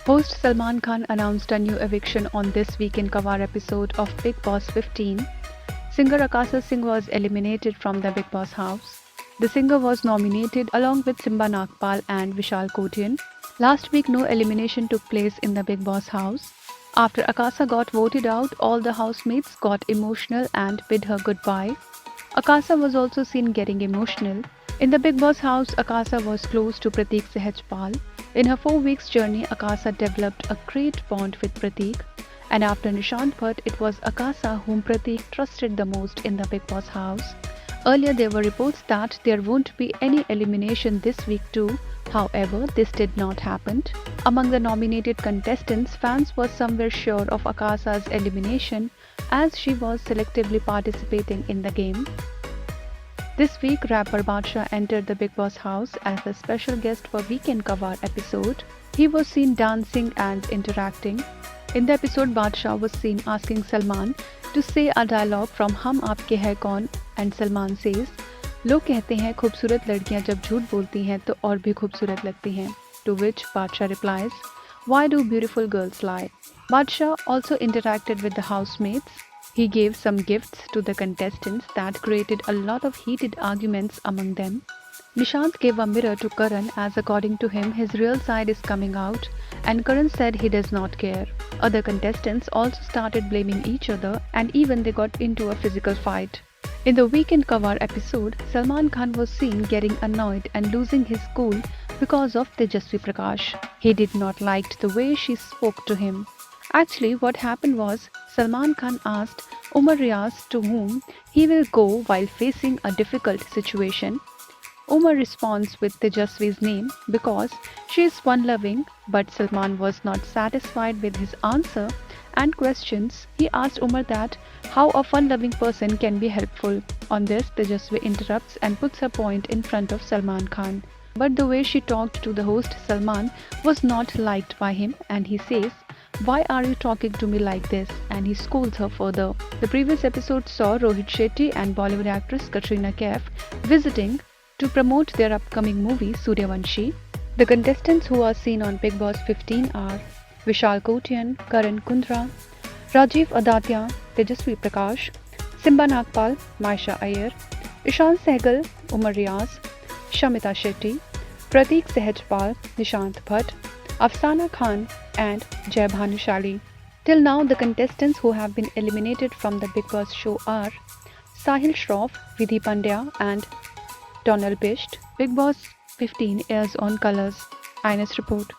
Host Salman Khan announced a new eviction on this weekend cover episode of Bigg Boss 15. Singer Akasa Singh was eliminated from the Bigg Boss house. The singer was nominated along with Simba Nagpal and Vishal Kotian. Last week, no elimination took place in the Bigg Boss house. After Akasa got voted out, all the housemates got emotional and bid her goodbye. Akasa was also seen getting emotional. In the Bigg Boss house, Akasa was close to Prateek Sehajpal. In her 4 weeks journey, Akasa developed a great bond with Prateek. And after Nishant Bhatt, it was Akasa whom Prateek trusted the most in the Bigg Boss house. Earlier, there were reports that there won't be any elimination this week too. However, this did not happen. Among the nominated contestants, fans were somewhere sure of Akasa's elimination as she was selectively participating in the game. This week, rapper Badshah entered the Bigg Boss house as a special guest for Weekend Cover episode. He was seen dancing and interacting. In the episode, Badshah was seen asking Salman to say a dialogue from Hum Aapke Hai Kaun, and Salman says, लोग कहते हैं खूबसूरत लड़कियां जब झूठ बोलती हैं तो और भी खूबसूरत लगती हैं. To which Badshah replies, why do beautiful girls lie? Badshah also interacted with the housemates. He gave some gifts to the contestants that created a lot of heated arguments among them. Nishant gave a mirror to Karan as according to him his real side is coming out, and Karan said he does not care. Other contestants also started blaming each other and even they got into a physical fight. In the Weekend Cover episode, Salman Khan was seen getting annoyed and losing his cool because of Tejasvi Prakash. He did not like the way she spoke to him. Actually, what happened was Salman Khan asked Umar Riaz to whom he will go while facing a difficult situation. Umar responds with Tejasvi's name because she is fun-loving, but Salman was not satisfied with his answer and questions. He asked Umar that how a fun-loving person can be helpful. On this, Tejasvi interrupts and puts her point in front of Salman Khan. But the way she talked to the host Salman was not liked by him, and he says, why are you talking to me like this? And he scolds her further. The previous episode saw Rohit Shetty and Bollywood actress Katrina Kaif visiting to promote their upcoming movie Suryavanshi. The contestants who are seen on Bigg Boss 15 are Vishal Kotian, Karan Kundra, Rajiv Adatya, Tejasvi Prakash, Simba Nagpal, Maisha Iyer, Ishan Sehgal, Umar Riaz, Shamita Shetty, Prateek Sehajpal, Nishant Bhatt, Afsana Khan and Jai Bhanushali. Till now, the contestants who have been eliminated from the Bigg Boss show are Sahil Shroff, Vidhi Pandya and Donald Bisht. Bigg Boss 15 airs on Colors. INS report.